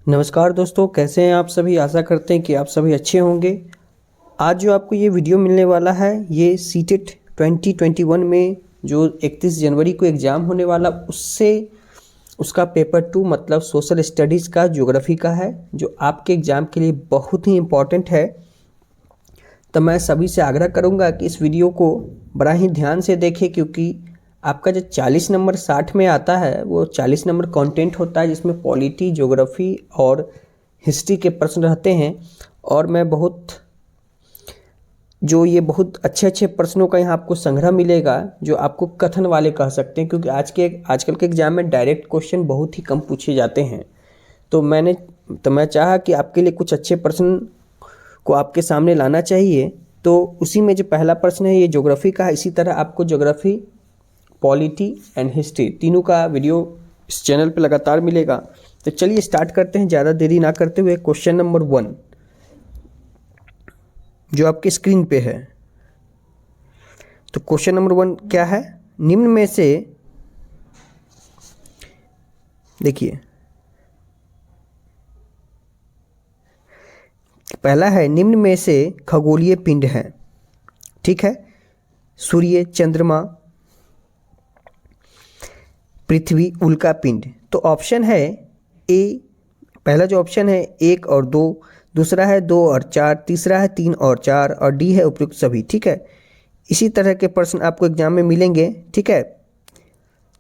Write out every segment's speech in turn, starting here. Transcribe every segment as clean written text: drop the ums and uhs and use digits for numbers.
नमस्कार दोस्तों, कैसे हैं आप सभी। आशा करते हैं कि आप सभी अच्छे होंगे। आज जो आपको ये वीडियो मिलने वाला है ये सीटेट 2021 में जो 31 जनवरी को एग्ज़ाम होने वाला उससे उसका पेपर 2 मतलब सोशल स्टडीज़ का ज्योग्राफी का है, जो आपके एग्ज़ाम के लिए बहुत ही इम्पोर्टेंट है। तो मैं सभी से आग्रह करूँगा कि इस वीडियो को बड़ा ही ध्यान से देखें, क्योंकि आपका जो 40 नंबर 60 में आता है वो 40 नंबर कंटेंट होता है, जिसमें पॉलिटी, ज्योग्राफी और हिस्ट्री के प्रश्न रहते हैं। और मैं बहुत अच्छे अच्छे प्रश्नों का यहाँ आपको संग्रह मिलेगा, जो आपको कथन वाले कह सकते हैं, क्योंकि आजकल के एग्जाम में डायरेक्ट क्वेश्चन बहुत ही कम पूछे जाते हैं। तो मैं चाहा कि आपके लिए कुछ अच्छे प्रश्न को आपके सामने लाना चाहिए। तो उसी में जो पहला प्रश्न है ये ज्योग्राफी का है। इसी तरह आपको ज्योग्राफी, पॉलिटी एंड हिस्ट्री तीनों का वीडियो इस चैनल पे लगातार मिलेगा। तो चलिए स्टार्ट करते हैं ज़्यादा देरी ना करते हुए। क्वेश्चन नंबर 1 जो आपके स्क्रीन पे है। तो क्वेश्चन नंबर 1 क्या है? निम्न में से देखिए, पहला है निम्न में से खगोलीय पिंड है। ठीक है, सूर्य, चंद्रमा, पृथ्वी, उल्का पिंड। तो ऑप्शन है ए, पहला जो ऑप्शन है 1 और 2, दूसरा है 2 और 4, तीसरा है 3 और 4 और डी है उपयुक्त सभी। ठीक है, इसी तरह के प्रश्न आपको एग्जाम में मिलेंगे। ठीक है,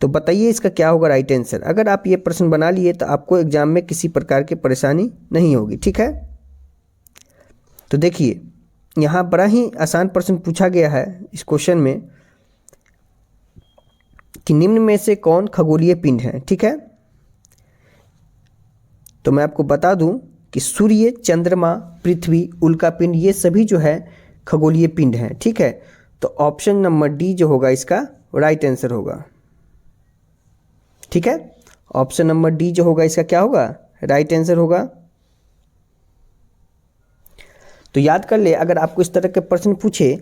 तो बताइए इसका क्या होगा राइट आंसर। अगर आप ये प्रश्न बना लिए तो आपको एग्जाम में किसी प्रकार की परेशानी नहीं होगी। ठीक है, तो देखिए यहाँ बड़ा ही आसान प्रश्न पूछा गया है इस क्वेश्चन में कि निम्न में से कौन खगोलीय पिंड है। ठीक है, तो मैं आपको बता दूं कि सूर्य, चंद्रमा, पृथ्वी, उल्का पिंड ये सभी जो है खगोलीय पिंड हैं। ठीक है, तो ऑप्शन नंबर डी जो होगा इसका राइट आंसर होगा। ठीक है, ऑप्शन नंबर डी जो होगा इसका क्या होगा? राइट आंसर होगा। तो याद कर ले, अगर आपको इस तरह के प्रश्न पूछे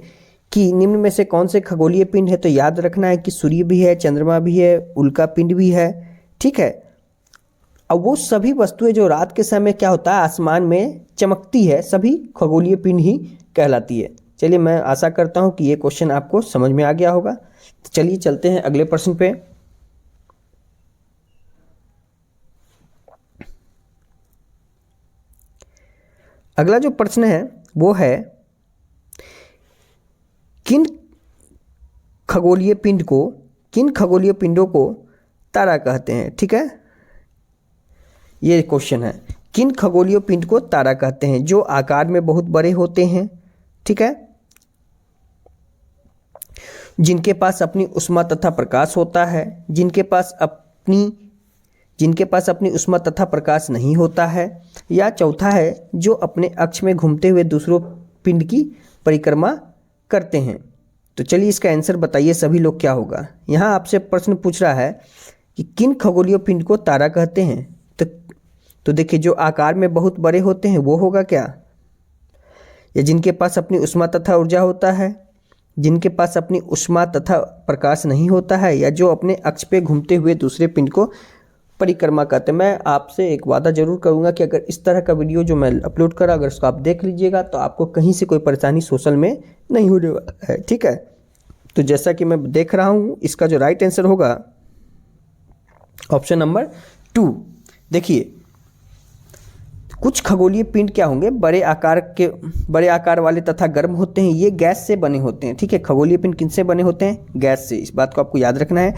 कि निम्न में से कौन से खगोलीय पिंड है, तो याद रखना है कि सूर्य भी है, चंद्रमा भी है, उल्का पिंड भी है। ठीक है, अब वो सभी वस्तुएं जो रात के समय क्या होता है आसमान में चमकती है, सभी खगोलीय पिंड ही कहलाती है। चलिए, मैं आशा करता हूँ कि ये क्वेश्चन आपको समझ में आ गया होगा। तो चलिए चलते हैं अगले प्रश्न पे। अगला जो प्रश्न है वो है किन खगोलीय पिंड को किन खगोलीय पिंडों को तारा कहते हैं। ठीक है, ये क्वेश्चन है, किन खगोलीय पिंड को तारा कहते हैं जो आकार में बहुत बड़े होते हैं। ठीक है, जिनके पास अपनी उष्मा तथा प्रकाश होता है, जिनके पास अपनी उष्मा तथा प्रकाश नहीं होता है, या चौथा है जो अपने अक्ष में घूमते हुए दूसरों पिंड की परिक्रमा करते हैं। तो चलिए इसका आंसर बताइए सभी लोग, क्या होगा। यहाँ आपसे प्रश्न पूछ रहा है कि किन खगोलीय पिंड को तारा कहते हैं। तो देखिए, जो आकार में बहुत बड़े होते हैं वो होगा क्या, या जिनके पास अपनी उष्मा तथा ऊर्जा होता है, जिनके पास अपनी उष्मा तथा प्रकाश नहीं होता है, या जो अपने अक्ष पे घूमते हुए दूसरे पिंड को परिक्रमा करते हैं। मैं आपसे एक वादा जरूर करूंगा कि अगर इस तरह का वीडियो जो मैं अपलोड करा, अगर उसको आप देख लीजिएगा तो आपको कहीं से कोई परेशानी सोशल में नहीं होने वाला है। ठीक है, तो जैसा कि मैं देख रहा हूँ, इसका जो राइट आंसर होगा ऑप्शन नंबर 2। देखिए, कुछ खगोलीय पिंड क्या होंगे, बड़े आकार वाले तथा गर्म होते हैं। ये गैस से बने होते हैं। ठीक है, खगोलीय पिंड किनसे बने होते हैं? गैस से। इस बात को आपको याद रखना है।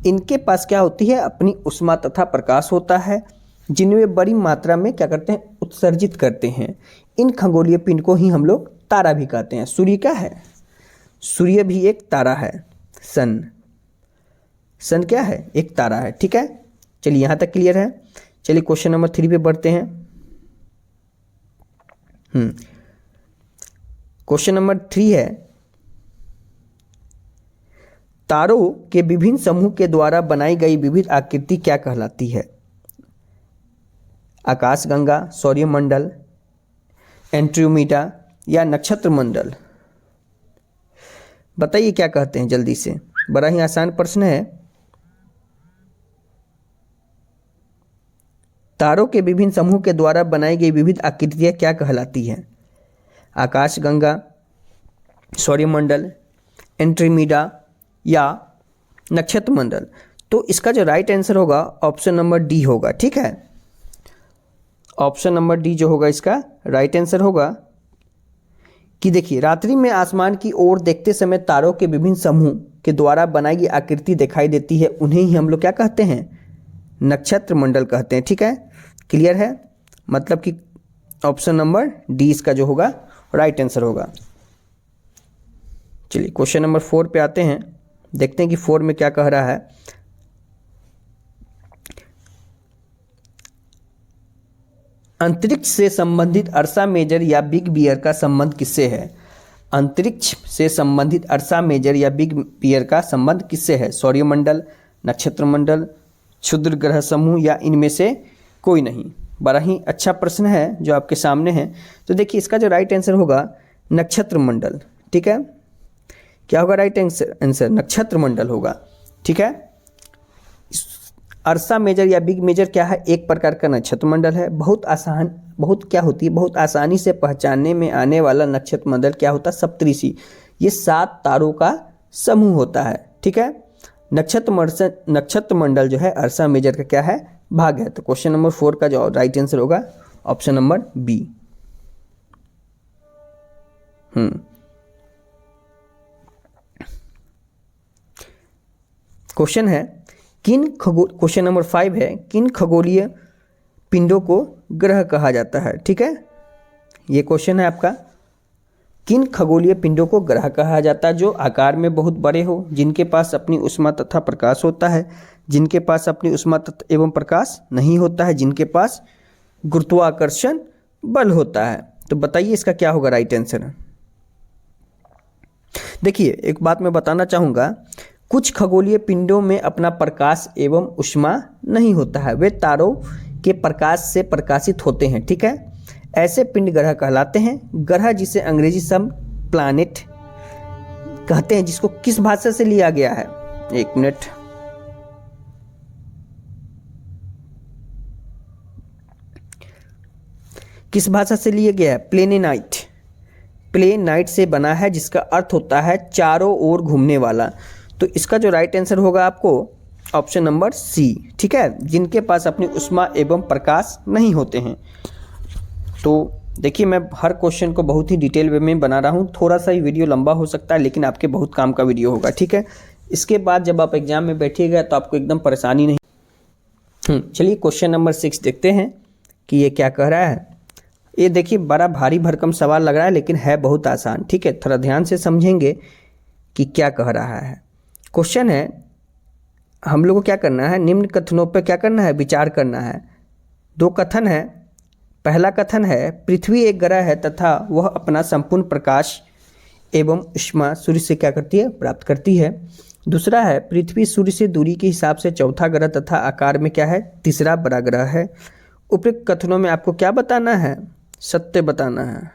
इनके पास क्या होती है? अपनी उष्मा तथा प्रकाश होता है, जिनमें बड़ी मात्रा में क्या करते हैं? उत्सर्जित करते हैं। इन खगोलीय पिंड को ही हम लोग तारा भी कहते हैं। सूर्य क्या है? सूर्य भी एक तारा है। सन क्या है? एक तारा है। ठीक है, चलिए यहाँ तक क्लियर है। चलिए क्वेश्चन नंबर 3 पे बढ़ते हैं। क्वेश्चन नंबर 3 है, तारों के विभिन्न समूह के द्वारा बनाई गई विविध आकृति क्या कहलाती है? आकाशगंगा, सौरमंडल, एंड्रोमेडा या नक्षत्र मंडल। बताइए क्या कहते हैं जल्दी से, बड़ा ही आसान प्रश्न है। तारों के विभिन्न समूह के द्वारा बनाई गई विविध आकृतियाँ क्या कहलाती हैं? आकाशगंगा, सौरमंडल, एंड्रोमेडा या नक्षत्र मंडल। तो इसका जो राइट आंसर होगा ऑप्शन नंबर डी होगा। ठीक है, ऑप्शन नंबर डी जो होगा इसका राइट आंसर होगा कि देखिए, रात्रि में आसमान की ओर देखते समय तारों के विभिन्न समूह के द्वारा बनाई गई आकृति दिखाई देती है, उन्हें ही हम लोग क्या कहते हैं? नक्षत्र मंडल कहते हैं। ठीक है, क्लियर है? मतलब कि ऑप्शन नंबर डी इसका जो होगा राइट आंसर होगा। चलिए क्वेश्चन नंबर 4 पे आते हैं, देखते हैं कि 4 में क्या कह रहा है। अंतरिक्ष से संबंधित अर्सा मेजर या बिग बियर का संबंध किससे है? अंतरिक्ष से संबंधित अर्सा मेजर या बिग बियर का संबंध किससे है? सौरमंडल, नक्षत्र मंडल, क्षुद्र ग्रह समूह या इनमें से कोई नहीं। बड़ा ही अच्छा प्रश्न है जो आपके सामने है। तो देखिए, इसका जो राइट आंसर होगा नक्षत्र मंडल। ठीक है, क्या होगा राइट आंसर? नक्षत्र मंडल होगा। ठीक है, अर्सा मेजर या बिग मेजर क्या है? एक प्रकार का नक्षत्र मंडल है। बहुत क्या होती है, बहुत आसानी से पहचानने में आने वाला नक्षत्र मंडल क्या होता है? सप्तऋषि। ये 7 तारों का समूह होता है। ठीक है, नक्षत्र मंडल जो है अर्सा मेजर का क्या है? भाग है। तो क्वेश्चन नंबर 4 का जो राइट आंसर होगा ऑप्शन नंबर बी। क्वेश्चन है क्वेश्चन नंबर 5 है, किन खगोलीय पिंडों को ग्रह कहा जाता है? ठीक है, ये क्वेश्चन है आपका। किन खगोलीय पिंडों को ग्रह कहा जाता है? जो आकार में बहुत बड़े हो, जिनके पास अपनी ऊष्मा तथा प्रकाश होता है, जिनके पास अपनी ऊष्मा तथा एवं प्रकाश नहीं होता है, जिनके पास गुरुत्वाकर्षण बल होता है। तो बताइए इसका क्या होगा राइट आंसर? देखिए, एक बात मैं बताना चाहूँगा, कुछ खगोलीय पिंडों में अपना प्रकाश एवं ऊष्मा नहीं होता है, वे तारों के प्रकाश से प्रकाशित होते हैं। ठीक है, ऐसे पिंड ग्रह कहलाते हैं। ग्रह जिसे अंग्रेजी शब्द प्लैनेट कहते हैं, जिसको किस भाषा से लिया गया है? एक मिनट, किस भाषा से लिया गया है? प्लेनेनाइट। प्लेनाइट से बना है, जिसका अर्थ होता है चारों ओर घूमने वाला। तो इसका जो राइट आंसर होगा आपको ऑप्शन नंबर सी। ठीक है, जिनके पास अपनी ऊष्मा एवं प्रकाश नहीं होते हैं। तो देखिए, मैं हर क्वेश्चन को बहुत ही डिटेल वे में बना रहा हूँ। थोड़ा सा ही वीडियो लंबा हो सकता है, लेकिन आपके बहुत काम का वीडियो होगा। ठीक है, इसके बाद जब आप एग्जाम में बैठिएगा तो आपको एकदम परेशानी नहीं। चलिए क्वेश्चन नंबर 6 देखते हैं कि ये क्या कह रहा है। ये देखिए, बड़ा भारी भरकम सवाल लग रहा है, लेकिन है बहुत आसान। ठीक है, थोड़ा ध्यान से समझेंगे कि क्या कह रहा है। क्वेश्चन है, हम लोग को क्या करना है? निम्न कथनों पर क्या करना है? विचार करना है। 2 कथन है। पहला कथन है, पृथ्वी एक ग्रह है तथा वह अपना संपूर्ण प्रकाश एवं ऊष्मा सूर्य से क्या करती है? प्राप्त करती है। दूसरा है, पृथ्वी सूर्य से दूरी के हिसाब से चौथा ग्रह तथा आकार में क्या है? तीसरा बड़ा ग्रह है। उपयुक्त कथनों में आपको क्या बताना है? सत्य बताना है।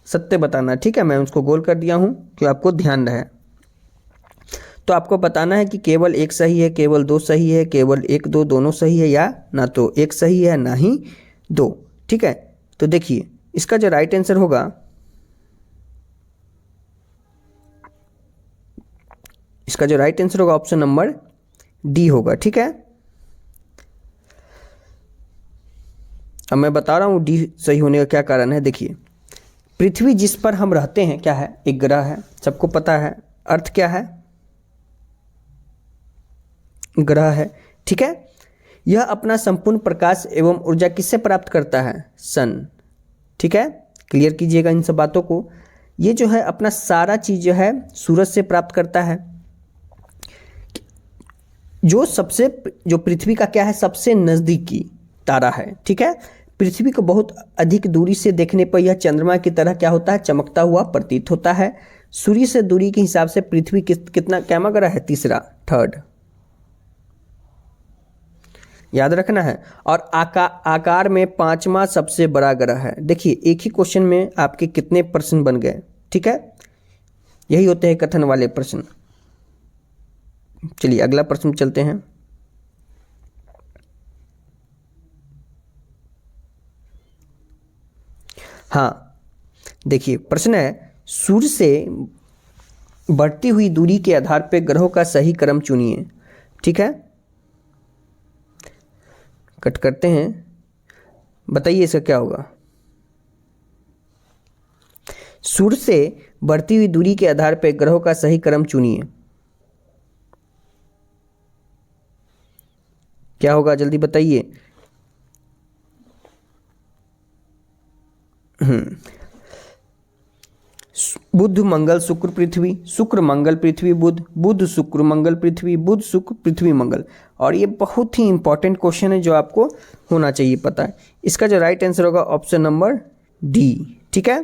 सत्य बताना। ठीक है, मैं उसको गोल कर दिया हूँ कि आपको ध्यान रहे। तो आपको बताना है कि केवल एक सही है, केवल 2 सही है, केवल 1 2 दोनों सही है, या ना तो एक सही है ना ही 2। ठीक है, तो देखिए, इसका जो राइट आंसर होगा, इसका जो राइट आंसर होगा ऑप्शन नंबर डी होगा। ठीक है, अब मैं बता रहा हूँ डी सही होने का क्या कारण है। देखिए, पृथ्वी जिस पर हम रहते हैं क्या है? एक ग्रह है, सबको पता है। अर्थ क्या है? ग्रह है। ठीक है, यह अपना संपूर्ण प्रकाश एवं ऊर्जा किससे प्राप्त करता है? सन। ठीक है, क्लियर कीजिएगा इन सब बातों को। ये जो है अपना सारा चीज जो है सूरज से प्राप्त करता है। जो पृथ्वी का क्या है? सबसे नज़दीकी तारा है। ठीक है, पृथ्वी को बहुत अधिक दूरी से देखने पर यह चंद्रमा की तरह क्या होता है? चमकता हुआ प्रतीत होता है। सूर्य से दूरी के हिसाब से पृथ्वी कितना कैमा ग्रह है? तीसरा, थर्ड, याद रखना है। और आकार में 5वां सबसे बड़ा ग्रह है। देखिए, एक ही क्वेश्चन में आपके कितने प्रश्न बन गए। ठीक है, यही होते हैं कथन वाले प्रश्न। चलिए अगला प्रश्न चलते हैं। हाँ, देखिए प्रश्न है सूर्य से बढ़ती हुई दूरी के आधार पर ग्रहों का सही क्रम चुनिए। ठीक है, कट करते हैं, बताइए इसका क्या होगा। सूर्य से बढ़ती हुई दूरी के आधार पर ग्रहों का सही क्रम चुनिए, क्या होगा जल्दी बताइए। बुध मंगल शुक्र पृथ्वी, शुक्र मंगल पृथ्वी बुध, बुध शुक्र मंगल पृथ्वी, बुध शुक्र पृथ्वी मंगल। और ये बहुत ही इंपॉर्टेंट क्वेश्चन है जो आपको होना चाहिए पता है। इसका जो राइट आंसर होगा ऑप्शन नंबर डी। ठीक है,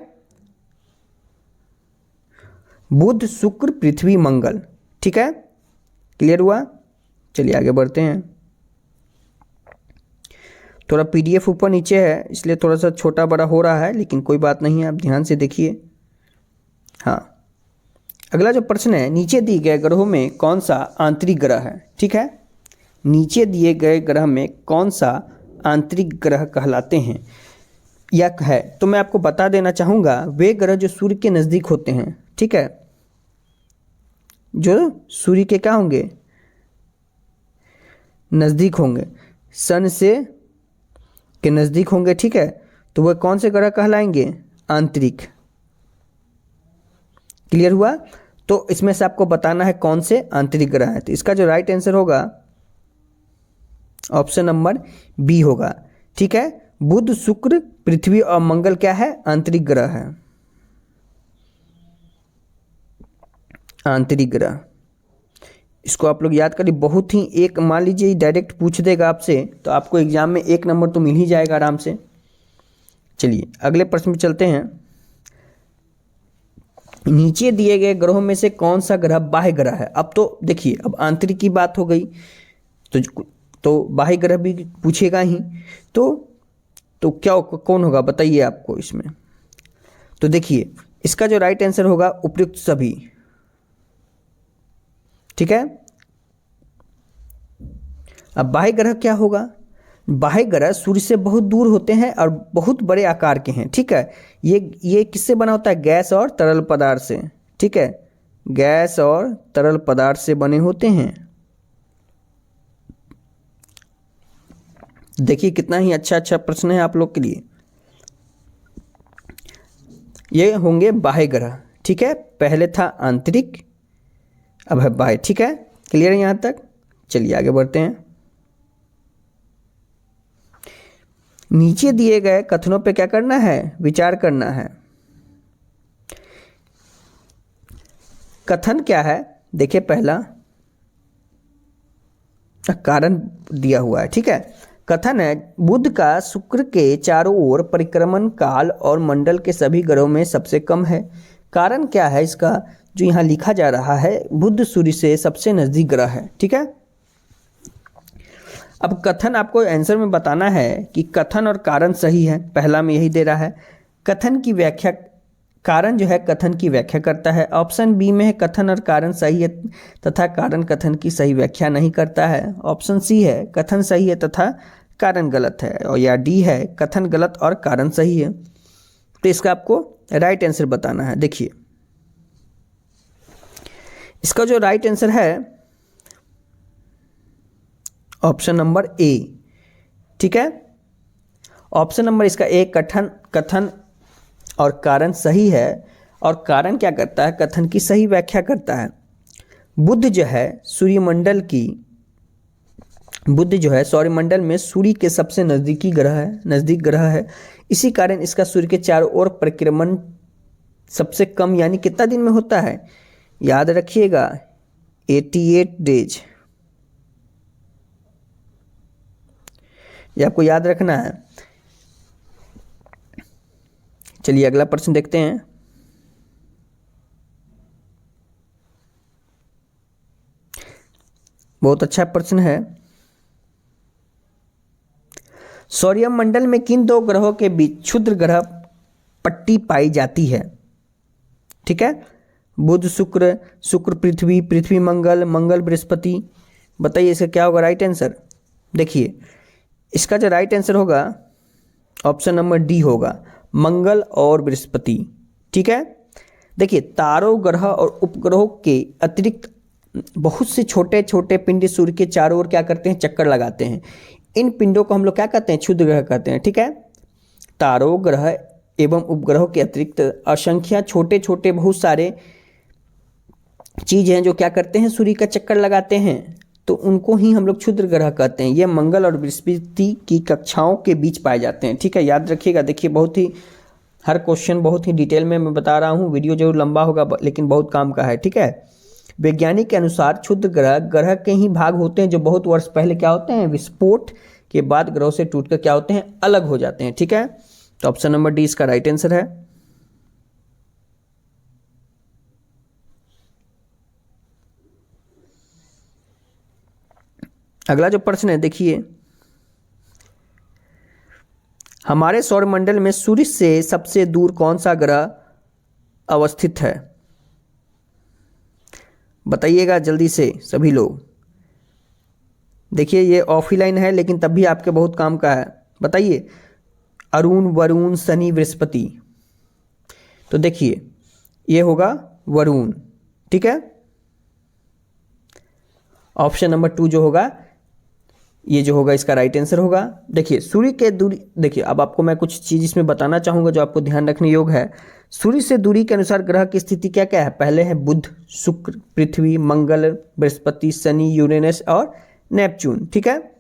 बुध शुक्र पृथ्वी मंगल। ठीक है, क्लियर हुआ। चलिए आगे बढ़ते हैं। थोड़ा पीडीएफ ऊपर नीचे है इसलिए थोड़ा सा छोटा बड़ा हो रहा है, लेकिन कोई बात नहीं है, आप ध्यान से देखिए। हाँ, अगला जो प्रश्न है, नीचे दिए गए ग्रहों में कौन सा आंतरिक ग्रह है। ठीक है, नीचे दिए गए ग्रह में कौन सा आंतरिक ग्रह कहलाते हैं या है, तो मैं आपको बता देना चाहूँगा वे ग्रह जो सूर्य के नज़दीक होते हैं। ठीक है, जो सूर्य के क्या होंगे, नज़दीक होंगे, सन से के नज़दीक होंगे। ठीक है, तो वह कौन से ग्रह कहलाएंगे, आंतरिक। क्लियर हुआ। तो इसमें से आपको बताना है कौन से आंतरिक ग्रह है, तो इसका जो राइट आंसर होगा ऑप्शन नंबर बी होगा। ठीक है, बुध शुक्र पृथ्वी और मंगल क्या है, आंतरिक ग्रह है, आंतरिक ग्रह। इसको आप लोग याद करिए, बहुत ही एक मान लीजिए डायरेक्ट पूछ देगा आपसे तो आपको एग्जाम में 1 नंबर तो मिल ही जाएगा आराम से। चलिए अगले प्रश्न में चलते हैं। नीचे दिए गए ग्रहों में से कौन सा ग्रह बाह्य ग्रह है। अब तो देखिए, अब आंतरिक की बात हो गई तो बाह्य ग्रह भी पूछेगा ही, तो क्या कौन होगा बताइए आपको इसमें। तो देखिए इसका जो राइट आंसर होगा उपयुक्त सभी। ठीक है, अब बाह्य ग्रह क्या होगा, बाह्य ग्रह सूर्य से बहुत दूर होते हैं और बहुत बड़े आकार के हैं। ठीक है, ये किससे बना होता है, गैस और तरल पदार्थ से। ठीक है, गैस और तरल पदार्थ से बने होते हैं। देखिए कितना ही अच्छा प्रश्न है आप लोग के लिए। ये होंगे बाह्य ग्रह। ठीक है, पहले था आंतरिक, अब है बाह्य। ठीक है, क्लियर है यहाँ तक। चलिए आगे बढ़ते हैं। नीचे दिए गए कथनों पे क्या करना है, विचार करना है। कथन क्या है, देखिए पहला कारण दिया हुआ है। ठीक है, कथन है बुध का शुक्र के चारों ओर परिक्रमण काल और मंडल के सभी ग्रहों में सबसे कम है। कारण क्या है इसका, जो यहाँ लिखा जा रहा है, बुध सूर्य से सबसे नजदीक ग्रह है। ठीक है, अब कथन आपको आंसर में बताना है कि कथन और कारण सही है। पहला में यही दे रहा है, कथन की व्याख्या, कारण जो है कथन की व्याख्या करता है। ऑप्शन बी में है कथन और कारण सही है तथा कारण कथन की सही व्याख्या नहीं करता है। ऑप्शन सी है कथन सही है तथा कारण गलत है, और या डी है कथन गलत और कारण सही है। तो इसका आपको राइट आंसर बताना है। देखिए इसका जो राइट आंसर है ऑप्शन नंबर ए। ठीक है, ऑप्शन नंबर इसका ए, कथन और कारण सही है। और कारण क्या करता है, कथन की सही व्याख्या करता है। बुध जो है सौरमंडल में सूर्य के सबसे नज़दीक ग्रह है। इसी कारण इसका सूर्य के चारों ओर परिक्रमण सबसे कम यानी कितना दिन में होता है, याद रखिएगा 88 डेज। ये आपको याद रखना है। चलिए अगला प्रश्न देखते हैं। बहुत अच्छा प्रश्न है। सौरमंडल में किन दो ग्रहों के बीच क्षुद्र ग्रह पट्टी पाई जाती है। ठीक है, बुध शुक्र, शुक्र पृथ्वी, पृथ्वी मंगल, मंगल बृहस्पति। बताइए इसका क्या होगा राइट आंसर। देखिए इसका जो राइट आंसर होगा ऑप्शन नंबर डी होगा, मंगल और बृहस्पति। ठीक है, देखिए तारों, ग्रह और उपग्रहों के अतिरिक्त बहुत से छोटे छोटे पिंड सूर्य के चारों ओर क्या करते हैं, चक्कर लगाते हैं। इन पिंडों को हम लोग क्या कहते हैं, क्षुद्र ग्रह कहते हैं। ठीक है, तारों, ग्रह एवं उपग्रहों के अतिरिक्त असंख्य छोटे छोटे बहुत सारे चीज हैं जो क्या करते हैं, सूर्य का चक्कर लगाते हैं, तो उनको ही हम लोग क्षुद्र ग्रह कहते हैं। ये मंगल और बृहस्पति की कक्षाओं के बीच पाए जाते हैं। ठीक है, याद रखिएगा। देखिए बहुत ही हर क्वेश्चन बहुत ही डिटेल में मैं बता रहा हूँ, वीडियो जरूर लंबा होगा लेकिन बहुत काम का है। ठीक है, वैज्ञानिक के अनुसार क्षुद्र ग्रह ग्रह के ही भाग होते हैं जो बहुत वर्ष पहले क्या होते हैं, विस्फोट के बाद ग्रहों से टूटकर क्या होते हैं, अलग हो जाते हैं। ठीक है, तो ऑप्शन नंबर डी इसका राइट आंसर है। अगला जो प्रश्न है देखिए, हमारे सौरमंडल में सूर्य से सबसे दूर कौन सा ग्रह अवस्थित है? बताइएगा जल्दी से सभी लोग। देखिए ये ऑफलाइन है लेकिन तब भी आपके बहुत काम का है। बताइए, अरुण, वरुण, शनि, बृहस्पति। तो देखिए ये होगा वरुण। ठीक है, ऑप्शन नंबर 2 जो होगा, ये जो होगा इसका राइट आंसर होगा। देखिए सूर्य के दूरी, देखिए अब आपको मैं कुछ चीज़ इसमें बताना चाहूँगा जो आपको ध्यान रखने योग्य है। सूर्य से दूरी के अनुसार ग्रह की स्थिति क्या क्या है? पहले है बुध, शुक्र, पृथ्वी, मंगल, बृहस्पति, शनि, यूरेनस और नेपच्यून। ठीक है,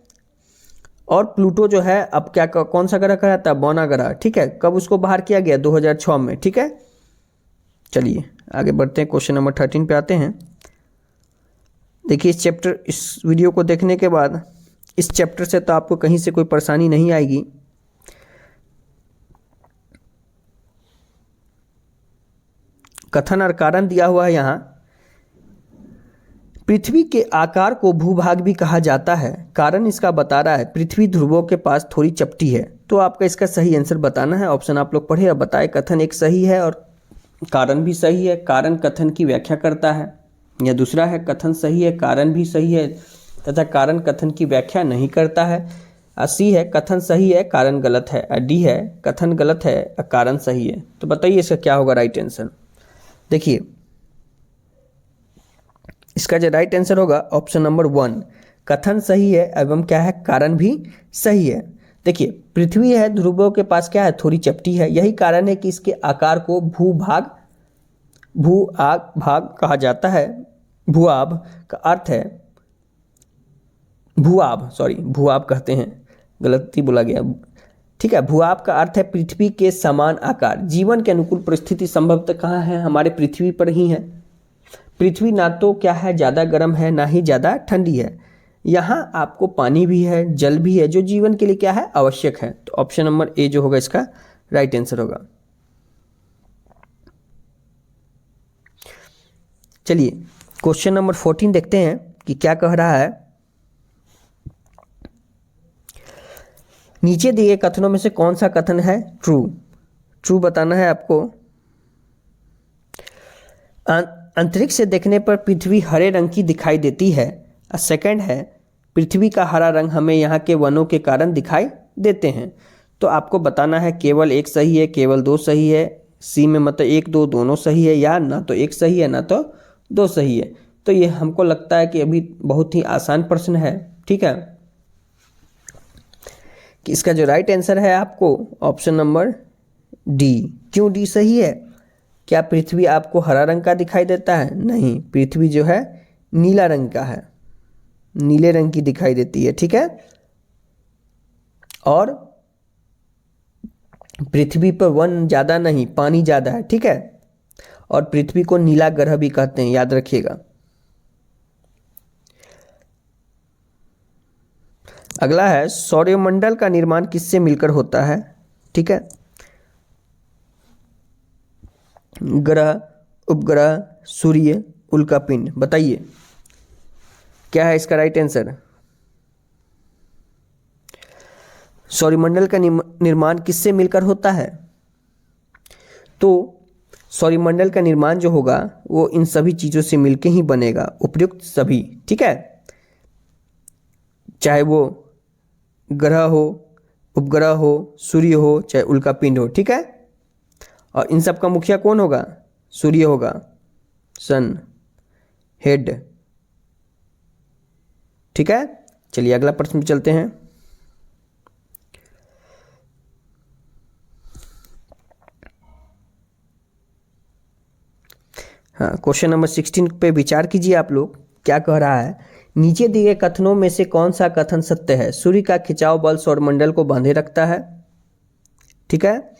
और प्लूटो जो है अब क्या कौन सा ग्रह कहलाता है? बौना ग्रह। ठीक है, कब उसको बाहर किया गया? 2006 में। ठीक है, चलिए आगे बढ़ते हैं, क्वेश्चन नंबर 13 पे आते हैं। देखिए इस वीडियो को देखने के बाद इस चैप्टर से तो आपको कहीं से कोई परेशानी नहीं आएगी। कथन और कारण दिया हुआ है यहाँ। पृथ्वी के आकार को भूभाग भी कहा जाता है। कारण इसका बता रहा है पृथ्वी ध्रुवों के पास थोड़ी चपटी है। तो आपका इसका सही आंसर बताना है। ऑप्शन आप लोग पढ़े और बताए। कथन एक सही है और कारण भी सही है। कारण कथन की व्याख्या करता है। या दूसरा है कथन सही है, कारण भी सही है तथा कारण कथन की व्याख्या नहीं करता है। सी है कथन सही है, कारण गलत है। डी है कथन गलत है, कारण सही है। तो बताइए इसका क्या होगा राइट आंसर? देखिए इसका जो राइट आंसर होगा ऑप्शन नंबर 1, कथन सही है एवं क्या है, कारण भी सही है। देखिए पृथ्वी है, ध्रुवों के पास क्या है, थोड़ी चपटी है। यही कारण है कि इसके आकार को भाग कहा जाता है। भूआभ का अर्थ है भूआभ कहते हैं, गलती बोला गया। ठीक है, भूआभ का अर्थ है पृथ्वी के समान आकार। जीवन के अनुकूल परिस्थिति संभवतः कहाँ है? हमारे पृथ्वी पर ही है। पृथ्वी ना तो क्या है ज़्यादा गर्म है, ना ही ज़्यादा ठंडी है। यहाँ आपको पानी भी है, जल भी है, जो जीवन के लिए क्या है, आवश्यक है। तो ऑप्शन नंबर ए जो होगा इसका राइट आंसर होगा। चलिए क्वेश्चन नंबर 14 देखते हैं कि क्या कह रहा है। नीचे दिए कथनों में से कौन सा कथन है ट्रू बताना है आपको। अंतरिक्ष से देखने पर पृथ्वी हरे रंग की दिखाई देती है। सेकंड है पृथ्वी का हरा रंग हमें यहाँ के वनों के कारण दिखाई देते हैं। तो आपको बताना है केवल एक सही है, केवल 2 सही है। सी में मतलब 1 2 दोनों सही है, या ना तो 1 सही है ना तो 2 सही है। तो ये हमको लगता है कि अभी बहुत ही आसान प्रश्न है। ठीक है, कि इसका जो राइट आंसर है आपको ऑप्शन नंबर डी। क्यों डी सही है? क्या पृथ्वी आपको हरा रंग का दिखाई देता है? नहीं, पृथ्वी जो है नीला रंग का है, नीले रंग की दिखाई देती है। ठीक है, और पृथ्वी पर वन ज़्यादा नहीं, पानी ज़्यादा है। ठीक है, और पृथ्वी को नीला ग्रह भी कहते हैं, याद रखिएगा। अगला है सौरमंडल का निर्माण किससे मिलकर होता है? ठीक है, ग्रह, उपग्रह, सूर्य, उल्कापिंड। बताइए क्या है इसका राइट आंसर? सौरमंडल का निर्माण किससे मिलकर होता है? तो सौरमंडल का निर्माण जो होगा वो इन सभी चीज़ों से मिलके ही बनेगा, उपयुक्त सभी। ठीक है, चाहे वो ग्रह हो, उपग्रह हो, सूर्य हो, चाहे उल्कापिंड हो। ठीक है, और इन सब का मुखिया कौन होगा? सूर्य होगा, सन, हेड। ठीक है, चलिए अगला प्रश्न पे चलते हैं। हाँ, क्वेश्चन नंबर 16 पे विचार कीजिए आप लोग। क्या कह रहा है? नीचे दिए गए कथनों में से कौन सा कथन सत्य है? सूर्य का खिंचाव बल सौरमंडल को बांधे रखता है। ठीक है,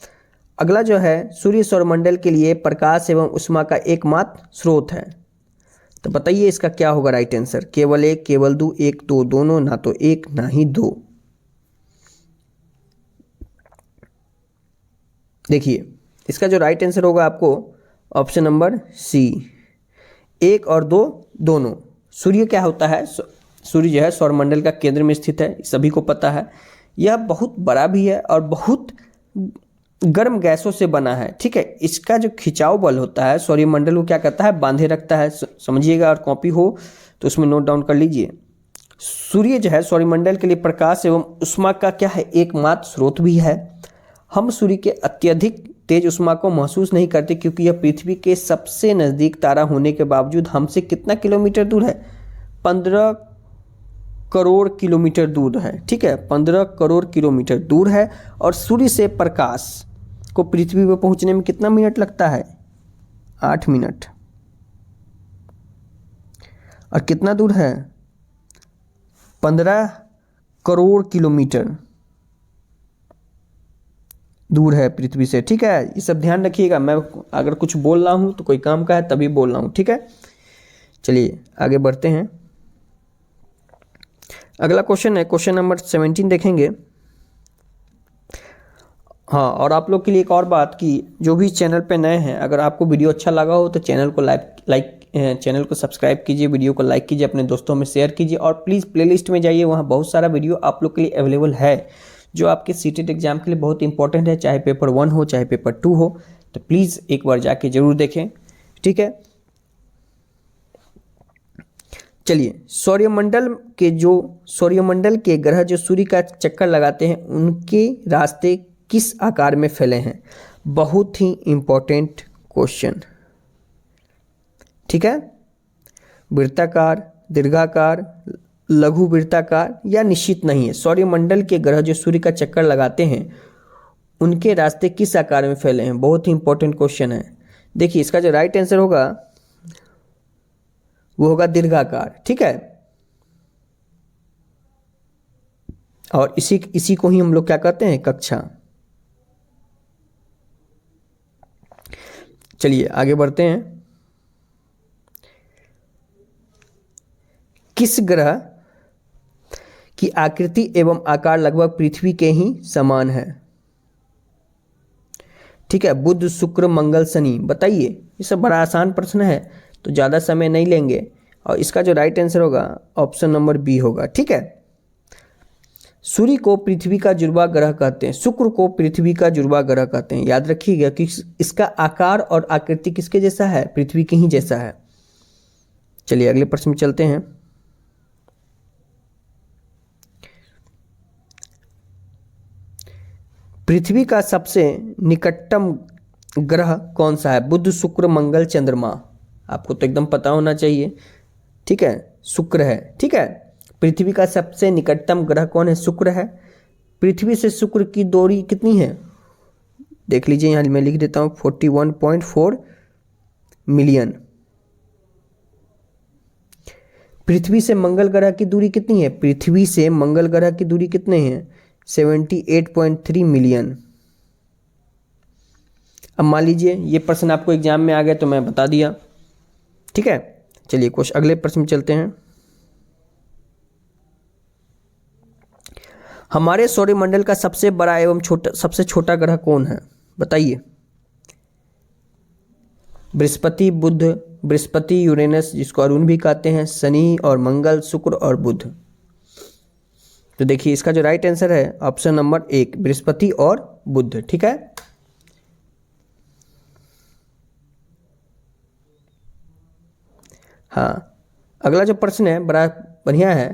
अगला जो है, सूर्य सौरमंडल के लिए प्रकाश एवं उष्मा का एकमात्र स्रोत है। तो बताइए इसका क्या होगा राइट आंसर? केवल एक, केवल दो, एक, दो, दोनों, ना तो एक ना ही दो। देखिए इसका जो राइट आंसर होगा आपको ऑप्शन नंबर सी, एक और दो, दोनों। सूर्य क्या होता है? सूर्य जो है सौरमंडल का केंद्र में स्थित है, सभी को पता है। यह बहुत बड़ा भी है और बहुत गर्म गैसों से बना है। ठीक है, इसका जो खिंचाव बल होता है सौरमंडल को क्या करता है? बांधे रखता है। समझिएगा, और कॉपी हो तो उसमें नोट डाउन कर लीजिए। सूर्य जो है सौरमंडल के लिए प्रकाश एवं उष्मा का क्या है? एकमात्र स्रोत भी है। हम सूर्य के अत्यधिक तेज उष्मा को महसूस नहीं करते क्योंकि यह पृथ्वी के सबसे नज़दीक तारा होने के बावजूद हमसे कितना किलोमीटर दूर है? 15 करोड़ किलोमीटर दूर है। ठीक है, 15 करोड़ किलोमीटर दूर है। और सूर्य से प्रकाश को पृथ्वी पर पहुंचने में कितना मिनट लगता है? 8 मिनट। और कितना दूर है? 15 करोड़ किलोमीटर दूर है पृथ्वी से। ठीक है, ये सब ध्यान रखिएगा। मैं अगर कुछ बोल रहा हूँ तो कोई काम का है तभी बोल रहा हूँ। ठीक है, चलिए आगे बढ़ते हैं। अगला क्वेश्चन है क्वेश्चन नंबर 17 देखेंगे। हाँ, और आप लोग के लिए एक और बात कि जो भी चैनल पे नए हैं, अगर आपको वीडियो अच्छा लगा हो तो चैनल को चैनल को सब्सक्राइब कीजिए, वीडियो को लाइक कीजिए, अपने दोस्तों में शेयर कीजिए और प्लीज़ प्लेलिस्ट में जाइए, वहाँ बहुत सारा वीडियो आप लोग के लिए अवेलेबल है जो आपके सीटेट एग्जाम के लिए बहुत इंपॉर्टेंट है, चाहे पेपर 1 हो चाहे पेपर 2 हो। तो प्लीज़ एक बार जाके जरूर देखें। ठीक है, चलिए सौरमंडल के ग्रह जो सूर्य का चक्कर लगाते हैं उनके रास्ते किस आकार में फैले हैं? बहुत ही इंपॉर्टेंट क्वेश्चन। ठीक है, वृत्ताकार, दीर्घाकार, लघु वृत्ताकार या निश्चित नहीं है? सौरमंडल के ग्रह जो सूर्य का चक्कर लगाते हैं उनके रास्ते किस आकार में फैले हैं? बहुत ही इंपॉर्टेंट क्वेश्चन है। देखिए इसका जो राइट आंसर होगा वो होगा दीर्घाकार। ठीक है, और इसी को ही हम लोग क्या कहते हैं? कक्षा। चलिए आगे बढ़ते हैं। किस ग्रह की आकृति एवं आकार लगभग पृथ्वी के ही समान है? ठीक है, बुध, शुक्र, मंगल, शनि। बताइए, ये सब बड़ा आसान प्रश्न है तो ज़्यादा समय नहीं लेंगे और इसका जो राइट आंसर होगा ऑप्शन नंबर बी होगा। ठीक है, सूर्य को पृथ्वी का जुड़वा ग्रह कहते हैं, शुक्र को पृथ्वी का जुड़वा ग्रह कहते हैं। याद रखिएगा कि इसका आकार और आकृति किसके जैसा है? पृथ्वी के ही जैसा है। चलिए अगले प्रश्न में चलते हैं। पृथ्वी का सबसे निकटतम ग्रह कौन सा है? बुध, शुक्र, मंगल, चंद्रमा। आपको तो एकदम पता होना चाहिए। ठीक है, शुक्र है। ठीक है, पृथ्वी का सबसे निकटतम ग्रह कौन है? शुक्र है। पृथ्वी से शुक्र की दूरी कितनी है? देख लीजिए, यहाँ मैं लिख देता हूँ 41.4 मिलियन। पृथ्वी से मंगल ग्रह की दूरी कितनी है? पृथ्वी से मंगल ग्रह की दूरी कितने हैं? 78.3 मिलियन। अब मान लीजिए ये प्रश्न आपको एग्जाम में आ गया तो मैं बता दिया। ठीक है, चलिए कुछ अगले प्रश्न में चलते हैं। हमारे सौरमंडल का सबसे बड़ा एवं सबसे छोटा ग्रह कौन है? बताइए। बृहस्पति, यूरेनस जिसको अरुण भी कहते हैं, शनि और मंगल, शुक्र और बुध। तो देखिए इसका जो राइट आंसर है ऑप्शन नंबर 1, बृहस्पति और बुध। ठीक है, हाँ, अगला जो प्रश्न है बड़ा बढ़िया है।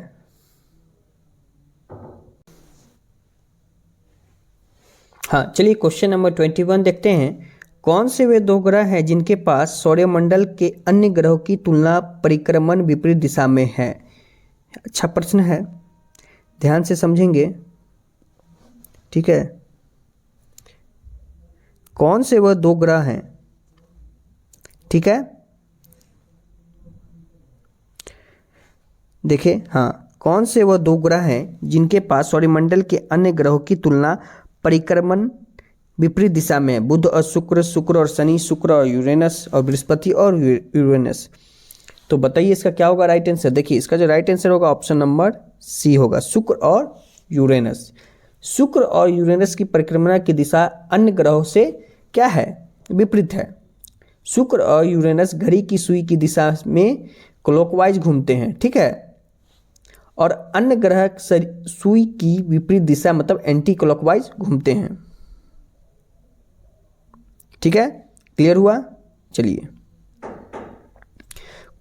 हाँ, चलिए क्वेश्चन नंबर 21 देखते हैं। कौन से वे दो ग्रह हैं जिनके पास सौरमंडल के अन्य ग्रहों की तुलना परिक्रमण विपरीत दिशा में है? अच्छा प्रश्न है, ध्यान से समझेंगे। ठीक है, कौन से वह दो ग्रह हैं? ठीक है, देखिए, हाँ, कौन से वह दो ग्रह हैं जिनके पास सौरमंडल के अन्य ग्रहों की तुलना परिक्रमण विपरीत दिशा में है? बुध और शुक्र, शुक्र और शनि, शुक्र और यूरेनस, और बृहस्पति और यूरेनस। तो बताइए इसका क्या होगा राइट आंसर? देखिए, इसका जो राइट आंसर होगा ऑप्शन नंबर सी होगा, शुक्र और यूरेनस। शुक्र और यूरेनस की परिक्रमा की दिशा अन्य ग्रहों से क्या है? विपरीत है। शुक्र और यूरेनस घड़ी की सुई की दिशा में क्लॉकवाइज घूमते हैं, ठीक है, और अन्य ग्रह सुई की विपरीत दिशा मतलब एंटी क्लॉकवाइज घूमते हैं। ठीक है, क्लियर हुआ? चलिए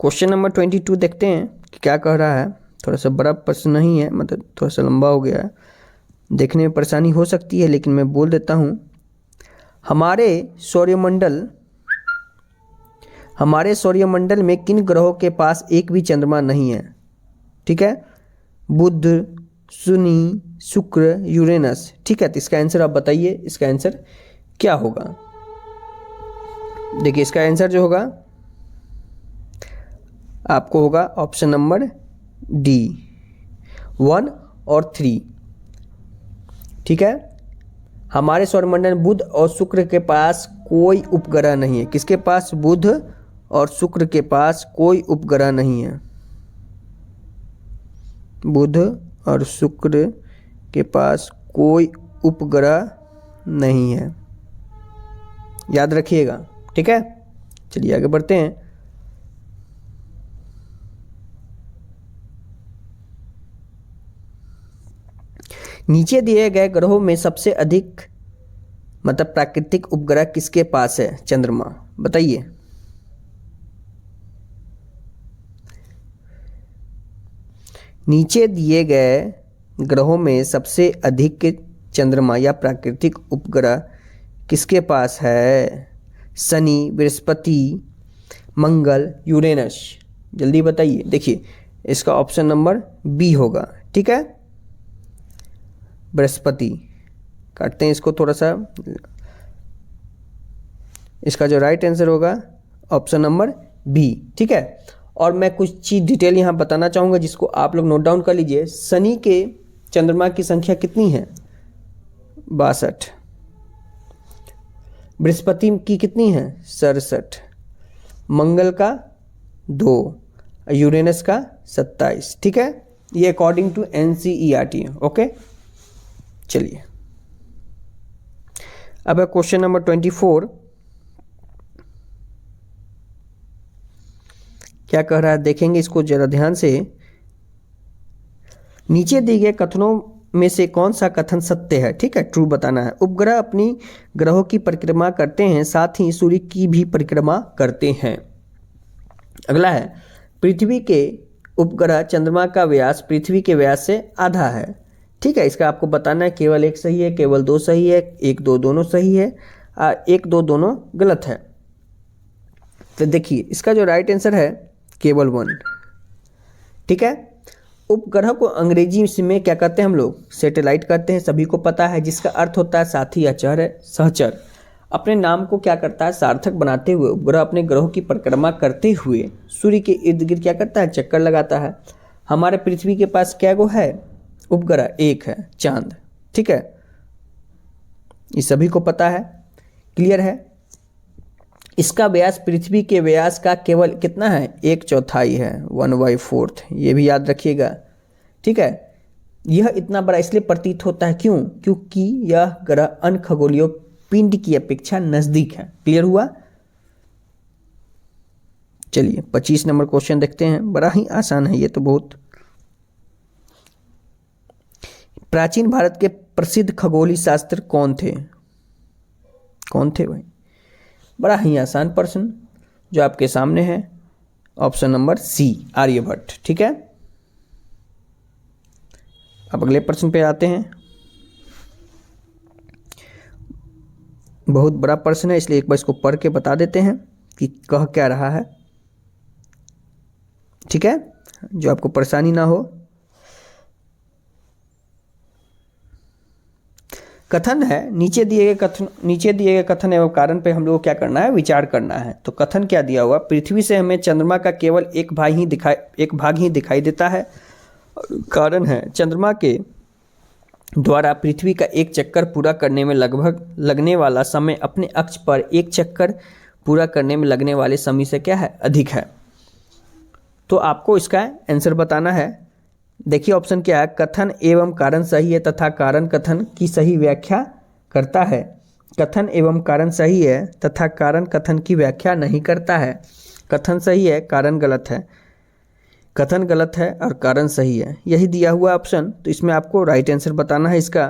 क्वेश्चन नंबर 22 देखते हैं कि क्या कह रहा है। थोड़ा सा बड़ा प्रश्न नहीं है, मतलब थोड़ा सा लंबा हो गया है, देखने में परेशानी हो सकती है, लेकिन मैं बोल देता हूँ। हमारे सौरमंडल में किन ग्रहों के पास एक भी चंद्रमा नहीं है? ठीक है, बुध, शनि, शुक्र, यूरेनस। ठीक है, तो इसका आंसर आप बताइए, इसका आंसर क्या होगा? देखिए, इसका आंसर जो होगा आपको होगा ऑप्शन नंबर डी, 1 और 3। ठीक है, हमारे सौरमंडल बुध और शुक्र के पास कोई उपग्रह नहीं है। किसके पास? बुध और शुक्र के पास कोई उपग्रह नहीं है। बुध और शुक्र के पास कोई उपग्रह नहीं है, याद रखिएगा। ठीक है, चलिए आगे बढ़ते हैं। नीचे दिए गए ग्रहों में सबसे अधिक मतलब प्राकृतिक उपग्रह किसके पास है? चंद्रमा। बताइए। नीचे दिए गए ग्रहों में सबसे अधिक चंद्रमा या प्राकृतिक उपग्रह किसके पास है? शनि, बृहस्पति, मंगल, यूरेनस। जल्दी बताइए। देखिए, इसका ऑप्शन नंबर बी होगा। ठीक है, बृहस्पति। काटते हैं इसको थोड़ा सा। इसका जो राइट आंसर होगा ऑप्शन नंबर बी। ठीक है, और मैं कुछ चीज़ डिटेल यहाँ बताना चाहूँगा जिसको आप लोग नोट डाउन कर लीजिए। शनि के चंद्रमा की संख्या कितनी है? 62। बृहस्पति की कितनी है? 67। मंगल का 2, यूरेनस का 27। ठीक है, ये अकॉर्डिंग टू NCERT है। ओके, चलिए अब है क्वेश्चन नंबर 24। क्या कह रहा है देखेंगे इसको जरा ध्यान से। नीचे दिए गए कथनों में से कौन सा कथन सत्य है? ठीक है, ट्रू बताना है। उपग्रह अपनी ग्रहों की परिक्रमा करते हैं, साथ ही सूर्य की भी परिक्रमा करते हैं। अगला है, पृथ्वी के उपग्रह चंद्रमा का व्यास पृथ्वी के व्यास से आधा है। ठीक है, इसका आपको बताना है केवल एक सही है, केवल 2 सही है, 1 2 दोनों सही है, 1 2 दोनों गलत है। तो देखिए, इसका जो राइट आंसर है केवल 1। ठीक है, उपग्रह को अंग्रेजी में क्या कहते हैं हम लोग? सैटेलाइट कहते हैं, सभी को पता है, जिसका अर्थ होता है साथी या सहचर। अपने नाम को क्या करता है? सार्थक बनाते हुए उपग्रह अपने ग्रहों की परिक्रमा करते हुए सूर्य के इर्द गिर्द क्या करता है? चक्कर लगाता है। हमारे पृथ्वी के पास क्या गो है उपग्रह? 1 है, चांद। ठीक है, ये सभी को पता है, क्लियर है। इसका व्यास पृथ्वी के व्यास का केवल कितना है? 1/4 है, 1/4। ये भी याद रखिएगा। ठीक है, यह इतना बड़ा इसलिए प्रतीत होता है, क्यों? क्योंकि यह ग्रह अन्य खगोलीय पिंड की अपेक्षा नजदीक है। क्लियर हुआ? चलिए 25 नंबर क्वेश्चन देखते हैं, बड़ा ही आसान है ये तो बहुत। प्राचीन भारत के प्रसिद्ध खगोलीय शास्त्र कौन थे? कौन थे भाई? बड़ा ही आसान प्रश्न जो आपके सामने है, ऑप्शन नंबर सी, आर्यभट्ट। ठीक है, अब अगले प्रश्न पे आते हैं। बहुत बड़ा प्रश्न है, इसलिए एक बार इसको पढ़ के बता देते हैं कि कह क्या रहा है, ठीक है, जो आपको परेशानी ना हो। कथन है, नीचे दिए गए कथन एवं कारण पे हम लोग को क्या करना है, विचार करना है। तो कथन क्या दिया हुआ, पृथ्वी से हमें चंद्रमा का केवल एक भाग ही दिखाई देता है। कारण है, चंद्रमा के द्वारा पृथ्वी का एक चक्कर पूरा करने में लगभग लगने वाला समय अपने अक्ष पर एक चक्कर पूरा करने में लगने वाले समय से क्या है, अधिक है। तो आपको इसका आंसर बताना है। देखिए ऑप्शन क्या है, कथन एवं कारण सही है तथा कारण कथन की सही व्याख्या करता है। कथन एवं कारण सही है तथा कारण कथन की व्याख्या नहीं करता है। कथन सही है, कारण गलत है। कथन गलत है और कारण सही है, यही दिया हुआ ऑप्शन। तो इसमें आपको राइट आंसर बताना है इसका।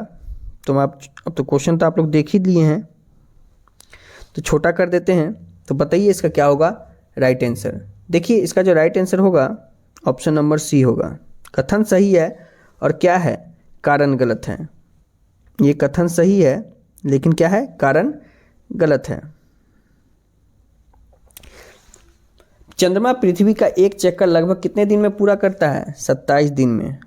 तो अब तो क्वेश्चन तो आप लोग देख ही लिए हैं, तो छोटा कर देते हैं। तो बताइए इसका क्या होगा राइट आंसर। देखिए इसका जो राइट आंसर होगा ऑप्शन नंबर सी होगा। कथन सही है और क्या है, कारण गलत है। ये कथन सही है लेकिन क्या है, कारण गलत है। चंद्रमा पृथ्वी का एक चक्कर लगभग कितने दिन में पूरा करता है, 27 दिन में,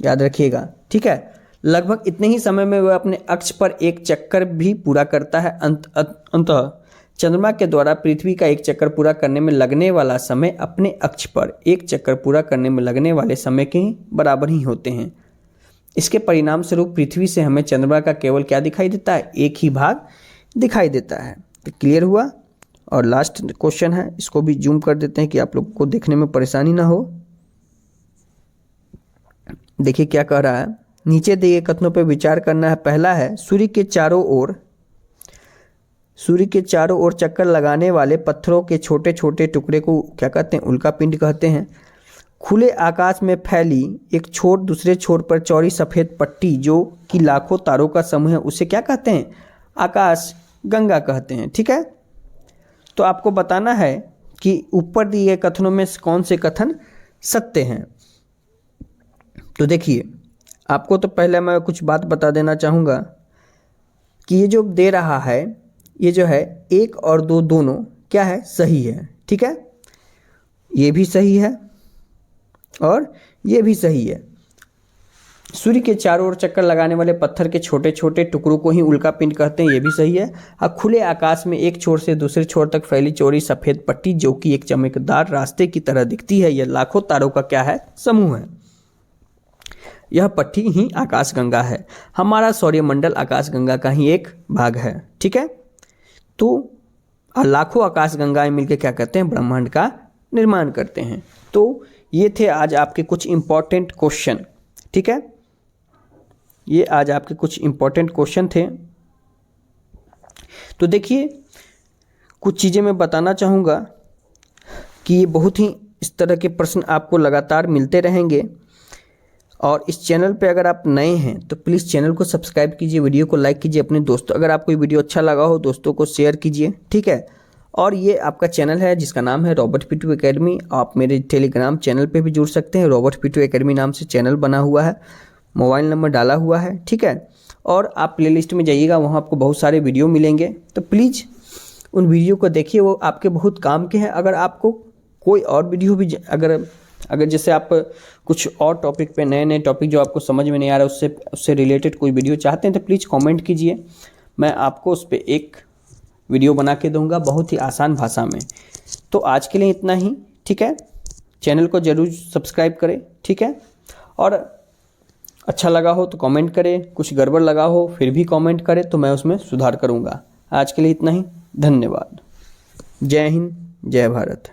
याद रखिएगा, ठीक है। लगभग इतने ही समय में वह अपने अक्ष पर एक चक्कर भी पूरा करता है। अंततः चंद्रमा के द्वारा पृथ्वी का एक चक्कर पूरा करने में लगने वाला समय अपने अक्ष पर एक चक्कर पूरा करने में लगने वाले समय के बराबर ही होते हैं। इसके परिणाम स्वरूप पृथ्वी से हमें चंद्रमा का केवल क्या दिखाई देता है, एक ही भाग दिखाई देता है। तो क्लियर हुआ। और लास्ट क्वेश्चन है, इसको भी जूम कर देते हैं कि आप लोग को देखने में परेशानी ना हो। देखिए क्या कह रहा है, नीचे दिए कथनों पर विचार करना है। पहला है, सूर्य के चारों ओर चक्कर लगाने वाले पत्थरों के छोटे छोटे टुकड़े को क्या कहते हैं, उल्कापिंड कहते हैं। खुले आकाश में फैली एक छोर दूसरे छोर पर चौड़ी सफ़ेद पट्टी जो कि लाखों तारों का समूह है, उसे क्या कहते हैं, आकाश गंगा कहते हैं, ठीक है। तो आपको बताना है कि ऊपर दिए कथनों में कौन से कथन सत्य हैं। तो देखिए आपको तो पहले मैं कुछ बात बता देना चाहूँगा कि ये जो दे रहा है, ये जो है 1 और 2 दोनों क्या है, सही है, ठीक है। ये भी सही है और ये भी सही है। सूर्य के चारों ओर चक्कर लगाने वाले पत्थर के छोटे छोटे टुकड़ों को ही उल्कापिंड कहते हैं, ये भी सही है। और खुले आकाश में एक छोर से दूसरे छोर तक फैली चौड़ी सफ़ेद पट्टी जो कि एक चमकदार रास्ते की तरह दिखती है, यह लाखों तारों का क्या है, समूह है। यह पट्टी ही आकाशगंगा है। हमारा सौरमंडल आकाशगंगा का ही एक भाग है, ठीक है। तो लाखों आकाशगंगाएं मिलकर क्या करते हैं, ब्रह्मांड का निर्माण करते हैं। तो ये थे आज आपके कुछ इम्पॉर्टेंट क्वेश्चन, ठीक है। ये आज आपके कुछ इम्पॉर्टेंट क्वेश्चन थे। तो देखिए कुछ चीज़ें मैं बताना चाहूँगा कि ये बहुत ही इस तरह के प्रश्न आपको लगातार मिलते रहेंगे। और इस चैनल पे अगर आप नए हैं तो प्लीज़ चैनल को सब्सक्राइब कीजिए, वीडियो को लाइक कीजिए, अपने दोस्तों, अगर आपको ये वीडियो अच्छा लगा हो दोस्तों को शेयर कीजिए, ठीक है। और ये आपका चैनल है जिसका नाम है रॉबर्ट पिटू एकेडमी। आप मेरे टेलीग्राम चैनल पे भी जुड़ सकते हैं, रॉबर्ट पिटू एकेडमी नाम से चैनल बना हुआ है, मोबाइल नंबर डाला हुआ है, ठीक है। और आप प्लेलिस्ट में जाइएगा, वहाँ आपको बहुत सारे वीडियो मिलेंगे, तो प्लीज़ उन वीडियो को देखिए, वो आपके बहुत काम के हैं। अगर आपको कोई और वीडियो भी अगर जैसे आप कुछ और टॉपिक पे नए टॉपिक जो आपको समझ में नहीं आ रहा उससे रिलेटेड कोई वीडियो चाहते हैं तो प्लीज़ कमेंट कीजिए, मैं आपको उस पर एक वीडियो बना के दूंगा बहुत ही आसान भाषा में। तो आज के लिए इतना ही, ठीक है। चैनल को ज़रूर सब्सक्राइब करें, ठीक है। और अच्छा लगा हो तो कमेंट करें, कुछ गड़बड़ लगा हो फिर भी कमेंट करें तो मैं उसमें सुधार करूंगा। आज के लिए इतना ही, धन्यवाद। जय हिंद, जय भारत।